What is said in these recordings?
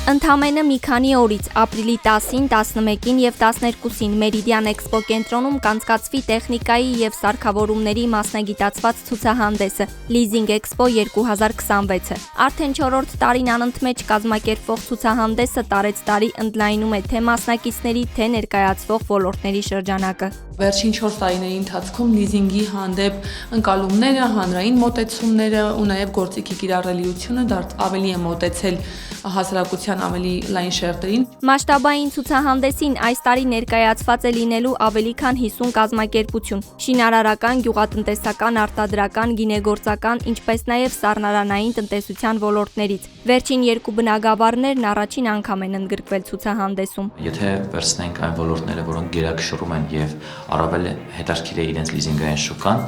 Ընդամենը մի քանի օրից ապրիլի 10-ին, 11-ին եւ 12-ին Մերիդիան Էքսպո կենտրոնում կանցկացվի տեխնիկայի եւ սարքավորումների մասնագիտացված ցուցահանդեսը Leasing Expo 2026-ը։ Արդեն 4-րդ տարին անընդմեջ կազմակերպվող ցուցահանդեսը տարեցտարի ընդլայնում է թե մասնակիցների, թե ներկայացվող ոլորտների շրջանակը։ Վերջին 4 տարիների ընթացքում լիզինգի հանդեպ ընկալումները, հանրային մոտեցումները ու նաև գործիքի կիրառելիությունը ավելի է մոտեցել հասարակության ավելի լայն շերտերին։ Մասշտաբային ցուցահանդեսին այս տարի ներկայացված է լինելու ավելի քան 50 կազմակերպություն՝ շինարարական, գյուղատնտեսական, արտադրական, գինեգործական, ինչպես նաև սառնարանային տնտեսության ոլորտներից։ Վերջին 2 բնագավառներն առաջին անգամ են ընդգրկվել ցուցահանդեսում։ Եթե վերցնենք այն ոլորտները, որոնք գերակշռում են եւ առավել հետաքրքիր է իրենց լիզինգային շուկան,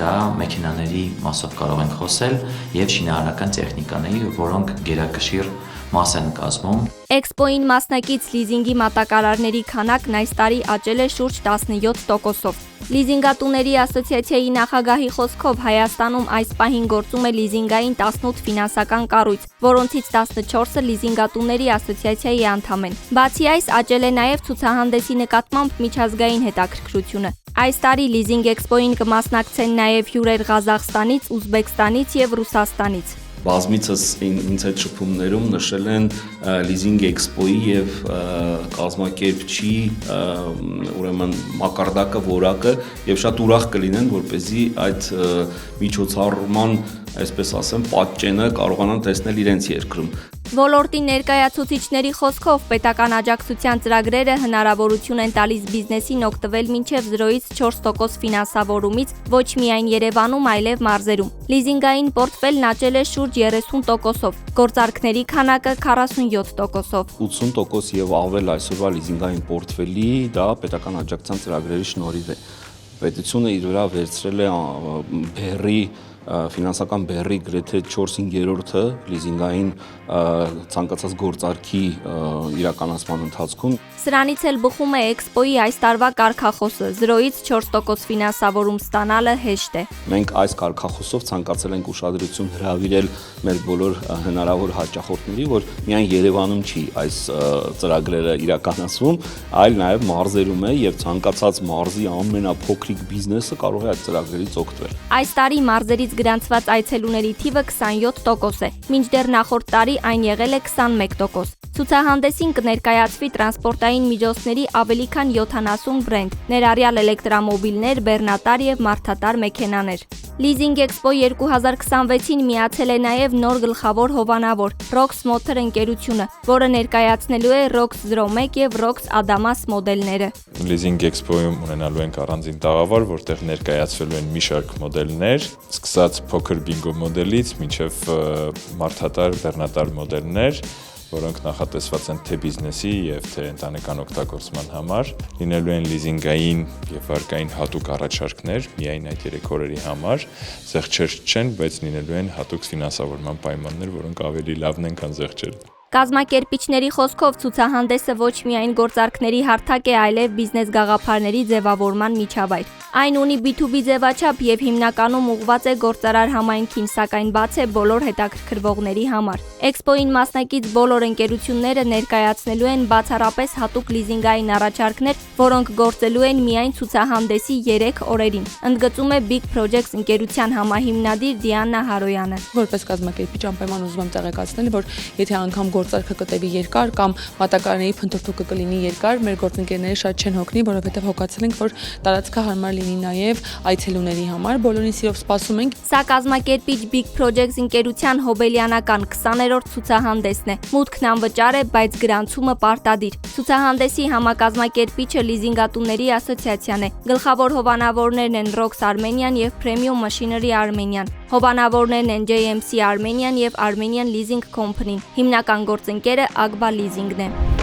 դա մեքենաների մասով կարող ենք խոսել եւ շինարարական տեխնիկաների, որոնք գերակշիռ մաս են կազմում։ Էքսպոին մասնակից լիզինգի մատակարարների քանակն այս տարի աճել է շուրջ 17%-ով։ Լիզինգատուների ասոցիացիայի նախագահի խոսքով Հայաստանում այս պահին գործում է լիզինգային 18 ֆինանսական կառույց, որոնցից 14-ը լիզինգատուների ասոցիացիայի անդամ են։ Բացի այս, աճել է նաև ցուցահանդեսի նկատմամբ միջազգային հետաքրքրությունը։ Այս տարի Leasing Expo-ին կմասնակցեն նաև հյուրեր Ղազախստանից, Ուզբեկստանից եւ Ռուսաստանից։ Բազմիցս ինձ այդ շփումներում նշել են Leasing Expo-ի եւ կազմակերպչի ուրեմն մակարդակը, որակը եւ շատ ուրախ կլինեն, որպեսզի այդ միջոցառման, այսպես ասեմ, պատճենը կարողանան տեսնել իրենց երկրում։ Ոլորտի ներկայացուցիչների խոսքով պետական աջակցության ծրագրերը հնարավորություն են տալիս բիզնեսին օգտվել մինչև 0-ից 4% ֆինանսավորումից ոչ միայն Երևանում, այլև մարզերում։ Լիզինգային պորտֆելն աճել է շուրջ 30%-ով, գործարքների քանակը 47%-ով։ 80% եւ ավել այսօրվա լիզինգային պորտֆելի դա պետական աջակցության ծրագրերի շնորհիվ է։ Պետությունը իր վրա վերցրել է բեռի ֆինանսական բեռի գրեթե 4/5-ը լիզինգային ցանկացած գործարքի իրականացման ընթացքում։ Սրանից էլ բխում է Էքսպոյի այս տարվա կարգախոսը՝ 0-ից 4% ֆինանսավորում ստանալը հեշտ է։ Մենք այս կարգախոսով ցանկացել ենք ուշադրություն հրավիրել մեր բոլոր հնարավոր հաճախորդների, որ միայն Երևանում չի այս ծրագրերը իրականացվում, այլ նաև մարզերում է եւ ցանկացած մարզի ամենափոքրիկ բիզնեսը կարող է այդ ծրագրերից օգտվել։ Այս տարի մարզերից գրանցված այցելուների թիվը 27% է, մինչդեռ նախորդ տարի այն եղել է 21%։ Ցուցահանդեսին կներկայացվի տրանսպորտային միջոցների ավելի քան 70 բրենդ, ներառյալ էլեկտրամոբիլներ, բեռնատար եւ մարդատար մեքենաներ։ Leasing Expo 2026-ին միացել է նաև նոր գլխավոր հովանավոր Rox Motor ընկերությունը, որը ներկայացնելու է Rox 01 եւ Rox Adamas մոդելները։ Leasing Expo-ում ունենալու ենք առանձին տաղավար, որտեղ ներկայացվելու են մի շարք մոդելներ, սկսած փոքր բինգո մոդելից մինչև մարդատար, բեռնատար մոդելներ, որոնք նախատեսված են թե բիզնեսի եւ թե ընտանեկան օգտագործման համար, լինելու են լիզինգային եւ վարկային հատուկ առաջարկներ միայն այդ 3 օրերի համար, զեղչեր չեն, բայց լինելու են հատուկ ֆինանսավորման պայմաններ, որոնք ավելի լավն են, քան զեղչերը։ Կազմակերպիչների խոսքով ցուցահանդեսը ոչ միայն գործարքների հարթակ է, այլև բիզնես գաղափարների ձևավորման միջավայր։ Այն ունի B2B ձևաչափ եւ հիմնականում ուղղված է գործարար համայնքին, սակայն բաց է բոլոր հետաքրքրվողների համար։ Էքսպոին մասնակից բոլոր ընկերությունները ներկայացնելու են բացառապես հատուկ լիզինգային առաջարկներ, որոնք գործելու են միայն ցուցահանդեսի 3 օրերին, ընդգծում է Big Projects ընկերության համահիմնադիր Դիանա Հարոյանը։ Որպես կազմակերպիչ անպայման ուզում եմ տեղեկացնել, որ եթե անգամ գործարքը կտևի երկար կամ մատակարարների փնտրտուքը կլինի երկար, մեր գործընկերները շատ չեն հոգնի, որովհետև հոգացել ենք, որ տարածքը հարմար լինի նաև այցելուների համար, բոլորին սիրով սպասում ենք։ Սա կազմակերպիչ Big Projects ընկերության հոբելյանական 20-րդ ցուցահանդեսն է։ Մուտքն անվճար է, բայց գրանցումը պարտադիր։ Ցուցահանդեսի համակազմակերպիչը լիզինգատուների ասոցիացիան է։ Գլխավոր հովանավորներն են Rox Armenian եւ Premium Machinery Armenian։ Հովանավորներն են JMC Armenian եւ Armenian Leasing Company։ Հիմնական գործընկերը Agba Leasing-ն է։